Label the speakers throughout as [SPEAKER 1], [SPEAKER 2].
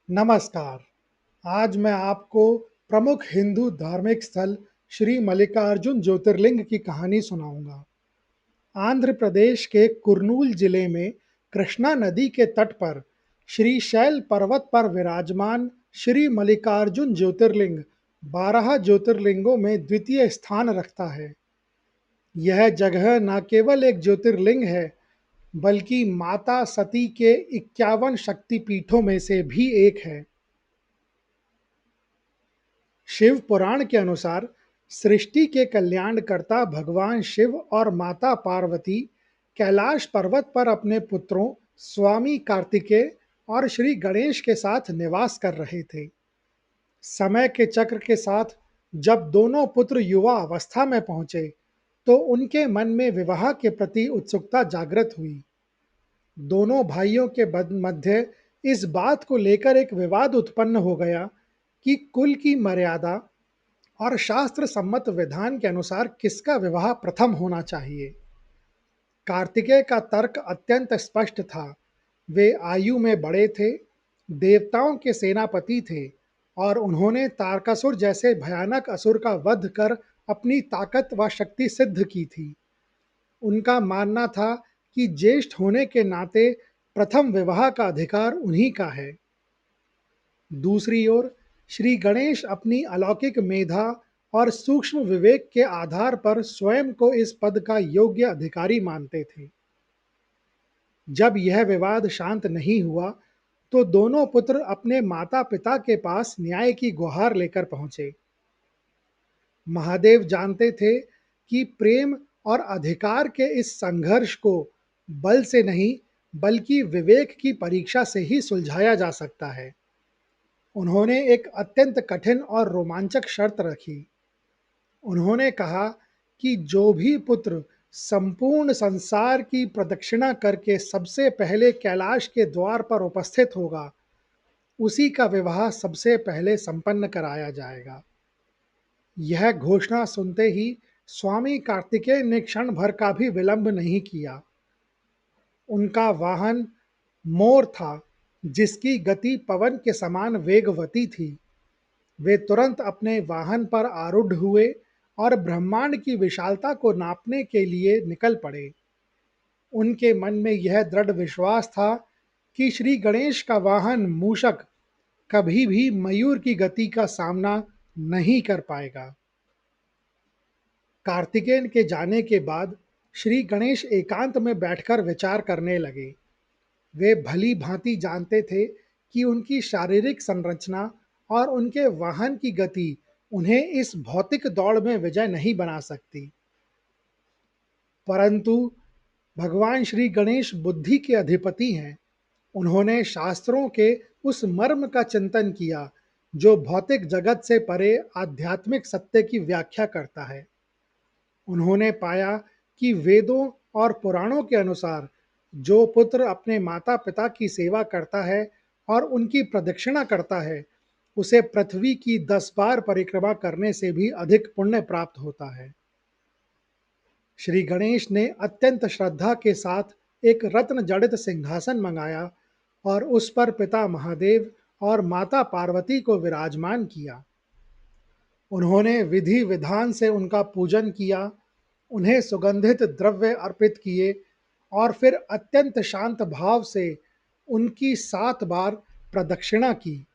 [SPEAKER 1] नमस्कार। आज मैं आपको प्रमुख हिंदू धार्मिक स्थल श्री मल्लिकार्जुन ज्योतिर्लिंग की कहानी सुनाऊंगा। आंध्र प्रदेश के कुर्नूल जिले में कृष्णा नदी के तट पर श्रीशैल पर्वत पर विराजमान श्री मल्लिकार्जुन ज्योतिर्लिंग 12 ज्योतिर्लिंगों में द्वितीय स्थान रखता है। यह जगह न केवल एक ज्योतिर्लिंग है, बल्कि माता सती के 51 शक्तिपीठों में से भी एक है। शिव पुराण के अनुसार सृष्टि के कल्याणकर्ता भगवान शिव और माता पार्वती कैलाश पर्वत पर अपने पुत्रों स्वामी कार्तिकेय और श्री गणेश के साथ निवास कर रहे थे। समय के चक्र के साथ जब दोनों पुत्र युवा अवस्था में पहुंचे, तो उनके मन में विवाह के प्रति उत्सुकता जागृत हुई। दोनों भाइयों के मध्य इस बात को लेकर एक विवाद उत्पन्न हो गया कि कुल की मर्यादा और शास्त्र सम्मत विधान के अनुसार किसका विवाह प्रथम होना चाहिए। कार्तिकेय का तर्क अत्यंत स्पष्ट था। वे आयु में बड़े थे, देवताओं के सेनापति थे और उन्होंने तारकासुर जैसे भयानक असुर का वध कर अपनी ताकत व शक्ति सिद्ध की थी। उनका मानना था कि ज्येष्ठ होने के नाते प्रथम विवाह का अधिकार उन्हीं का है। दूसरी ओर श्री गणेश अपनी अलौकिक मेधा और सूक्ष्म विवेक के आधार पर स्वयं को इस पद का योग्य अधिकारी मानते थे। जब यह विवाद शांत नहीं हुआ, तो दोनों पुत्र अपने माता पिता के पास न्याय की गुहार लेकर पहुंचे। महादेव जानते थे कि प्रेम और अधिकार के इस संघर्ष को बल से नहीं, बल्कि विवेक की परीक्षा से ही सुलझाया जा सकता है। उन्होंने एक अत्यंत कठिन और रोमांचक शर्त रखी। उन्होंने कहा कि जो भी पुत्र संपूर्ण संसार की प्रदक्षिणा करके सबसे पहले कैलाश के द्वार पर उपस्थित होगा, उसी का विवाह सबसे पहले संपन्न कराया जाएगा। यह घोषणा सुनते ही स्वामी कार्तिकेय ने क्षण भर का भी विलंब नहीं किया। उनका वाहन मोर था, जिसकी गति पवन के समान वेगवती थी। वे तुरंत अपने वाहन पर आरूढ़ हुए और ब्रह्मांड की विशालता को नापने के लिए निकल पड़े। उनके मन में यह दृढ़ विश्वास था कि श्री गणेश का वाहन मूषक कभी भी मयूर की गति का सामना नहीं कर पाएगा। कार्तिकेय के जाने के बाद श्री गणेश एकांत में बैठकर विचार करने लगे। वे भली भांति जानते थे कि उनकी शारीरिक संरचना और उनके वाहन की गति उन्हें इस भौतिक दौड़ में विजय नहीं बना सकती। परंतु भगवान श्री गणेश बुद्धि के अधिपति हैं। उन्होंने शास्त्रों के उस मर्म का चिंतन किया जो भौतिक जगत से परे आध्यात्मिक सत्य की व्याख्या करता है। उन्होंने पाया कि वेदों और पुराणों के अनुसार जो पुत्र अपने माता पिता की सेवा करता है और उनकी प्रदक्षिणा करता है, उसे पृथ्वी की 10 बार परिक्रमा करने से भी अधिक पुण्य प्राप्त होता है। श्री गणेश ने अत्यंत श्रद्धा के साथ एक रत्न जड़ित सिंहासन मंगाया और उस पर पिता महादेव और माता पार्वती को विराजमान किया। उन्होंने विधि विधान से उनका पूजन किया, उन्हें सुगंधित द्रव्य अर्पित किए और फिर अत्यंत शांत भाव से उनकी 7 बार प्रदक्षिणा की।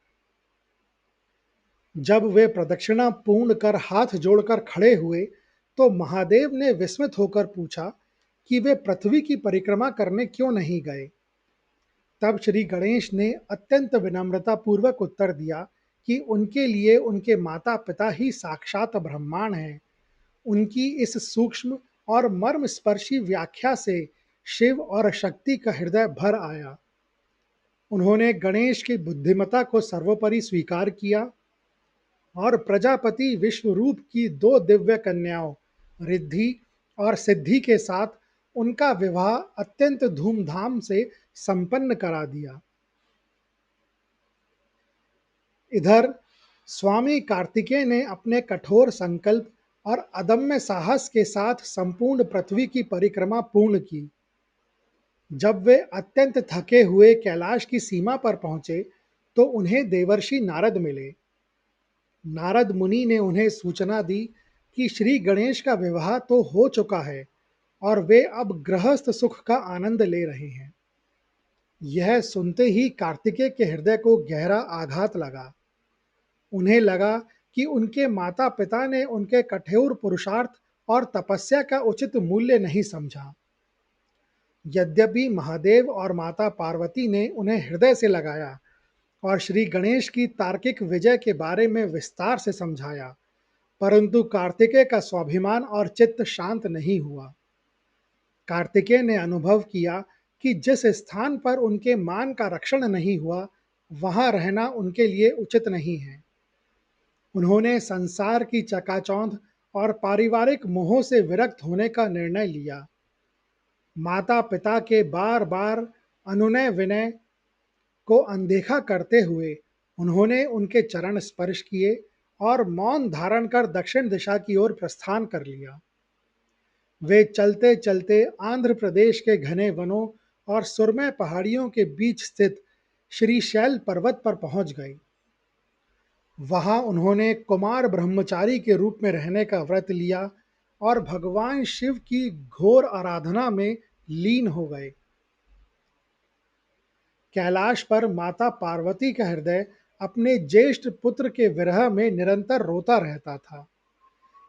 [SPEAKER 1] जब वे प्रदक्षिणा पूर्ण कर हाथ जोड़कर खड़े हुए, तो महादेव ने विस्मित होकर पूछा कि वे पृथ्वी की परिक्रमा करने क्यों नहीं गए। तब श्री गणेश ने अत्यंत विनम्रता पूर्वक उत्तर दिया कि उनके लिए उनके माता पिता ही साक्षात ब्रह्मांड हैं। उनकी इस सूक्ष्म और मर्मस्पर्शी व्याख्या से शिव और शक्ति का हृदय भर आया। उन्होंने गणेश की बुद्धिमत्ता को सर्वोपरि स्वीकार किया और प्रजापति विश्वरूप की 2 दिव्य कन्याओं रिद्धि और सिद्धि के साथ उनका विवाह अत्यंत धूमधाम से संपन्न करा दिया। इधर स्वामी कार्तिकेय ने अपने कठोर संकल्प और अदम्य साहस के साथ संपूर्ण पृथ्वी की परिक्रमा पूर्ण की। जब वे अत्यंत थके हुए कैलाश की सीमा पर पहुंचे, तो उन्हें देवर्षि नारद मिले। नारद मुनि ने उन्हें सूचना दी कि श्री गणेश का विवाह तो हो चुका है और वे अब गृहस्थ सुख का आनंद ले रहे हैं। यह सुनते ही कार्तिकेय के हृदय को गहरा आघात लगा। उन्हें लगा कि उनके माता पिता ने उनके कठोर पुरुषार्थ और तपस्या का उचित मूल्य नहीं समझा। यद्यपि महादेव और माता पार्वती ने उन्हें हृदय से लगाया और श्री गणेश की तार्किक विजय के बारे में विस्तार से समझाया, परंतु कार्तिकेय का स्वाभिमान और चित्त शांत नहीं हुआ। कार्तिकेय ने अनुभव किया कि जिस स्थान पर उनके मान का रक्षण नहीं हुआ, वहां रहना उनके लिए उचित नहीं है। उन्होंने संसार की चकाचौंध और पारिवारिक मोहों से विरक्त होने का निर्णय लिया। माता पिता के बार बार अनुनय विनय को अनदेखा करते हुए उन्होंने उनके चरण स्पर्श किए और मौन धारण कर दक्षिण दिशा की ओर प्रस्थान कर लिया। वे चलते चलते आंध्र प्रदेश के घने वनों और सुरमय पहाड़ियों के बीच स्थित श्रीशैल पर्वत पर पहुंच गए। वहां उन्होंने कुमार ब्रह्मचारी के रूप में रहने का व्रत लिया और भगवान शिव की घोर आराधना में लीन हो गए। कैलाश पर माता पार्वती का हृदय अपने ज्येष्ठ पुत्र के विरह में निरंतर रोता रहता था।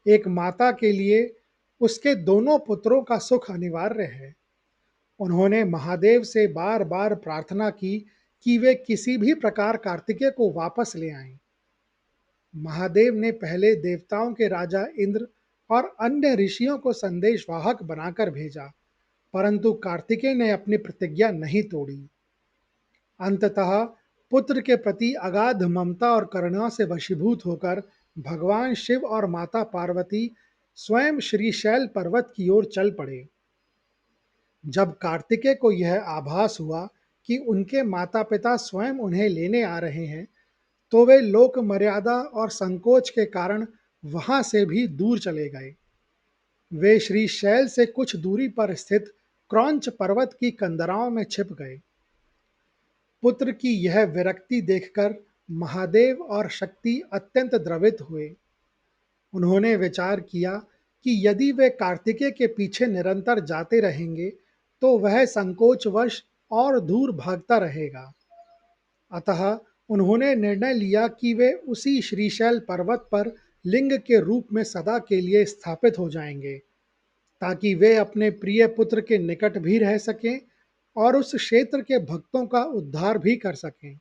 [SPEAKER 1] एक माता के लिए उसके दोनों पुत्रों का सुख अनिवार्य है। उन्होंने महादेव से बार बार प्रार्थना की कि वे किसी भी प्रकार कार्तिकेय को वापस ले आएं। महादेव ने पहले देवताओं के राजा इंद्र और अन्य ऋषियों को संदेशवाहक बनाकर भेजा, परंतु कार्तिकेय ने अपनी प्रतिज्ञा नहीं तोड़ी। अंततः पुत्र के प्रति अगाध ममता और करुणा से वशीभूत होकर भगवान शिव और माता पार्वती स्वयं श्रीशैल पर्वत की ओर चल पड़े। जब कार्तिकेय को यह आभास हुआ कि उनके माता पिता स्वयं उन्हें लेने आ रहे हैं, तो वे लोक मर्यादा और संकोच के कारण वहां से भी दूर चले गए। वे श्रीशैल से कुछ दूरी पर स्थित क्रौंच पर्वत की कंदराओं में छिप गए। पुत्र की यह विरक्ति देखकर महादेव और शक्ति अत्यंत द्रवित हुए। उन्होंने विचार किया कि यदि वे कार्तिकेय के पीछे निरंतर जाते रहेंगे, तो वह संकोचवश और दूर भागता रहेगा। अतः उन्होंने निर्णय लिया कि वे उसी श्रीशैल पर्वत पर लिंग के रूप में सदा के लिए स्थापित हो जाएंगे, ताकि वे अपने प्रिय पुत्र के निकट भी रह सकें और उस क्षेत्र के भक्तों का उद्धार भी कर सकें।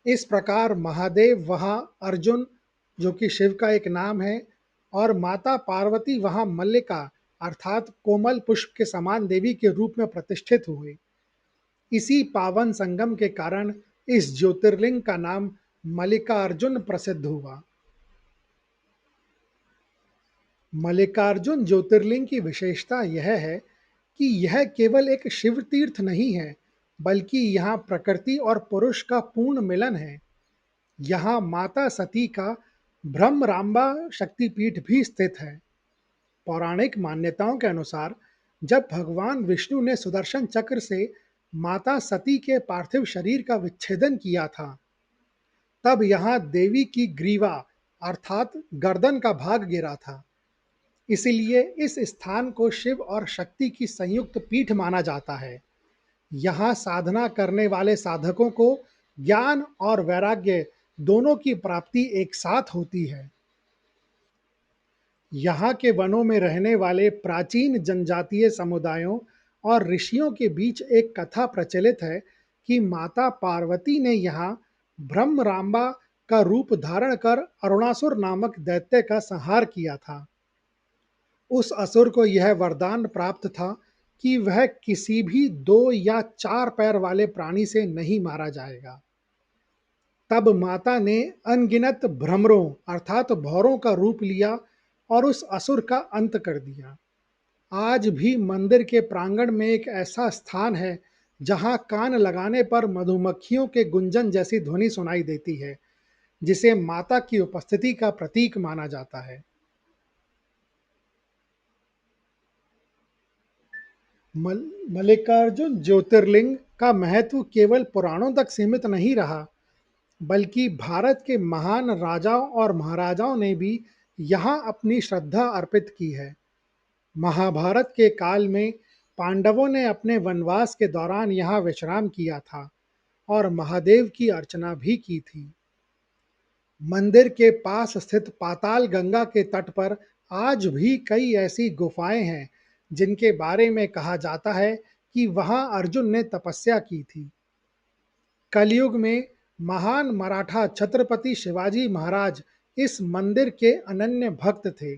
[SPEAKER 1] इस प्रकार महादेव वहां अर्जुन, जो कि शिव का एक नाम है, और माता पार्वती वहां मल्लिका अर्थात कोमल पुष्प के समान देवी के रूप में प्रतिष्ठित हुए। इसी पावन संगम के कारण इस ज्योतिर्लिंग का नाम मल्लिकार्जुन प्रसिद्ध हुआ। मल्लिकार्जुन ज्योतिर्लिंग की विशेषता यह है कि यह केवल एक शिव तीर्थ नहीं है, बल्कि यहाँ प्रकृति और पुरुष का पूर्ण मिलन है। यहाँ माता सती का ब्रह्मरांबा शक्तिपीठ भी स्थित है। पौराणिक मान्यताओं के अनुसार जब भगवान विष्णु ने सुदर्शन चक्र से माता सती के पार्थिव शरीर का विच्छेदन किया था, तब यहाँ देवी की ग्रीवा अर्थात गर्दन का भाग गिरा था। इसलिए इस स्थान को शिव और शक्ति की संयुक्त पीठ माना जाता है। यहाँ साधना करने वाले साधकों को ज्ञान और वैराग्य दोनों की प्राप्ति एक साथ होती है। यहाँ के वनों में रहने वाले प्राचीन जनजातीय समुदायों और ऋषियों के बीच एक कथा प्रचलित है कि माता पार्वती ने यहाँ ब्रह्मरांबा का रूप धारण कर अरुणासुर नामक दैत्य का संहार किया था। उस असुर को यह वरदान प्राप्त था कि वह किसी भी दो या चार पैर वाले प्राणी से नहीं मारा जाएगा। तब माता ने अनगिनत भ्रमरों अर्थात भौरों का रूप लिया और उस असुर का अंत कर दिया। आज भी मंदिर के प्रांगण में एक ऐसा स्थान है जहां कान लगाने पर मधुमक्खियों के गुंजन जैसी ध्वनि सुनाई देती है, जिसे माता की उपस्थिति का प्रतीक माना जाता है। मल्लिकार्जुन ज्योतिर्लिंग का महत्व केवल पुराणों तक सीमित नहीं रहा, बल्कि भारत के महान राजाओं और महाराजाओं ने भी यहाँ अपनी श्रद्धा अर्पित की है। महाभारत के काल में पांडवों ने अपने वनवास के दौरान यहाँ विश्राम किया था और महादेव की अर्चना भी की थी। मंदिर के पास स्थित पाताल गंगा के तट पर आज भी कई ऐसी गुफाएं हैं जिनके बारे में कहा जाता है कि वहां अर्जुन ने तपस्या की थी। कलयुग में महान मराठा छत्रपति शिवाजी महाराज इस मंदिर के अनन्य भक्त थे।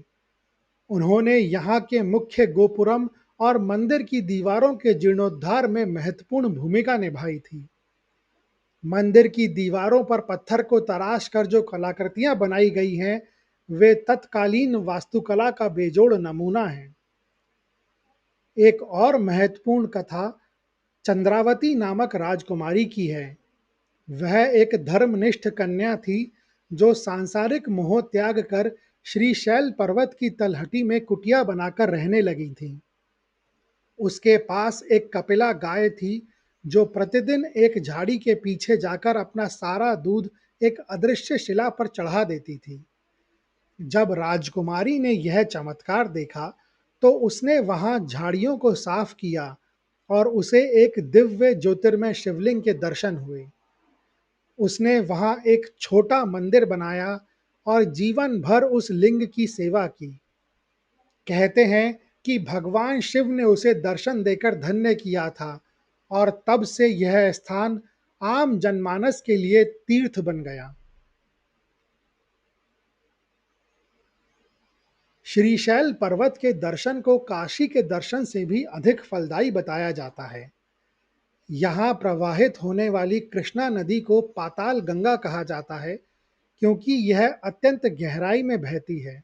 [SPEAKER 1] उन्होंने यहाँ के मुख्य गोपुरम और मंदिर की दीवारों के जीर्णोद्धार में महत्वपूर्ण भूमिका निभाई थी। मंदिर की दीवारों पर पत्थर को तराश कर जो कलाकृतियां बनाई गई हैं, वे तत्कालीन वास्तुकला का बेजोड़ नमूना हैं। एक और महत्वपूर्ण कथा चंद्रावती नामक राजकुमारी की है। वह एक धर्मनिष्ठ कन्या थी जो सांसारिक मोह त्याग कर श्रीशैल पर्वत की तलहटी में कुटिया बनाकर रहने लगी थी। उसके पास एक कपिला गाय थी जो प्रतिदिन एक झाड़ी के पीछे जाकर अपना सारा दूध एक अदृश्य शिला पर चढ़ा देती थी। जब राजकुमारी ने यह चमत्कार देखा तो उसने वहां झाड़ियों को साफ किया और उसे एक दिव्य ज्योतिर्मय शिवलिंग के दर्शन हुए। उसने वहां एक छोटा मंदिर बनाया और जीवन भर उस लिंग की सेवा की। कहते हैं कि भगवान शिव ने उसे दर्शन देकर धन्य किया था और तब से यह स्थान आम जनमानस के लिए तीर्थ बन गया। श्रीशैल पर्वत के दर्शन को काशी के दर्शन से भी अधिक फलदायी बताया जाता है। यहाँ प्रवाहित होने वाली कृष्णा नदी को पाताल गंगा कहा जाता है क्योंकि यह अत्यंत गहराई में बहती है।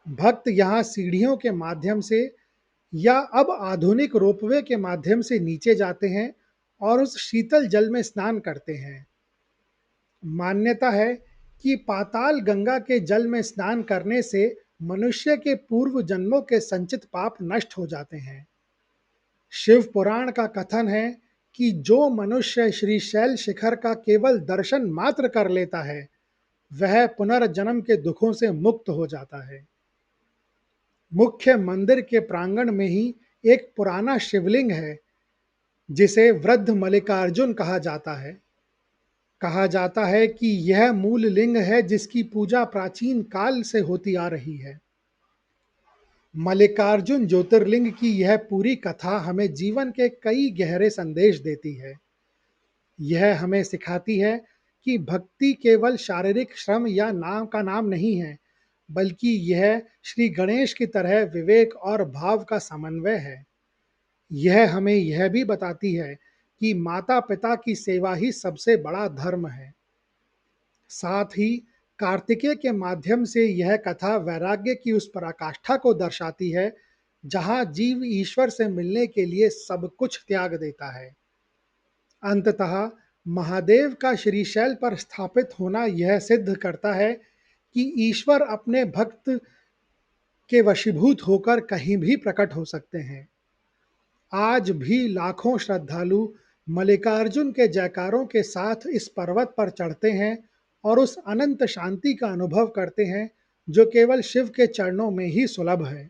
[SPEAKER 1] भक्त यहाँ सीढ़ियों के माध्यम से या अब आधुनिक रोपवे के माध्यम से नीचे जाते हैं और उस शीतल जल में स्नान करते हैं। मान्यता है कि पाताल गंगा के जल में स्नान करने से मनुष्य के पूर्व जन्मों के संचित पाप नष्ट हो जाते हैं। शिव पुराण का कथन है कि जो मनुष्य श्रीशैल शिखर का केवल दर्शन मात्र कर लेता है, वह पुनर्जन्म के दुखों से मुक्त हो जाता है। मुख्य मंदिर के प्रांगण में ही एक पुराना शिवलिंग है जिसे वृद्ध मल्लिकार्जुन कहा जाता है कि यह मूल लिंग है जिसकी पूजा प्राचीन काल से होती आ रही है। मल्लिकार्जुन ज्योतिर्लिंग की यह पूरी कथा हमें जीवन के कई गहरे संदेश देती है। यह हमें सिखाती है कि भक्ति केवल शारीरिक श्रम या नाम का नाम नहीं है, बल्कि यह श्री गणेश की तरह विवेक और भाव का समन्वय है। यह हमें यह भी बताती है कि माता पिता की सेवा ही सबसे बड़ा धर्म है। साथ ही कार्तिकेय के माध्यम से यह कथा वैराग्य की उस पराकाष्ठा को दर्शाती है जहाँ जीव ईश्वर से मिलने के लिए सब कुछ त्याग देता है। अंततः महादेव का श्रीशैल पर स्थापित होना यह सिद्ध करता है कि ईश्वर अपने भक्त के वशीभूत होकर कहीं भी प्रकट हो सकते हैं। आज भी लाखों श्रद्धालु मल्लिकार्जुन के जयकारों के साथ इस पर्वत पर चढ़ते हैं और उस अनंत शांति का अनुभव करते हैं जो केवल शिव के चरणों में ही सुलभ है।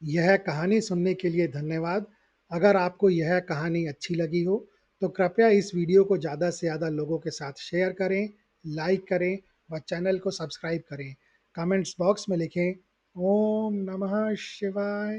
[SPEAKER 1] यह कहानी सुनने के लिए धन्यवाद। अगर आपको यह कहानी अच्छी लगी हो तो कृपया इस वीडियो को ज़्यादा से ज़्यादा लोगों के साथ शेयर करें, लाइक करें व चैनल को सब्सक्राइब करें। कमेंट्स बॉक्स में लिखें ओम नमः शिवाय।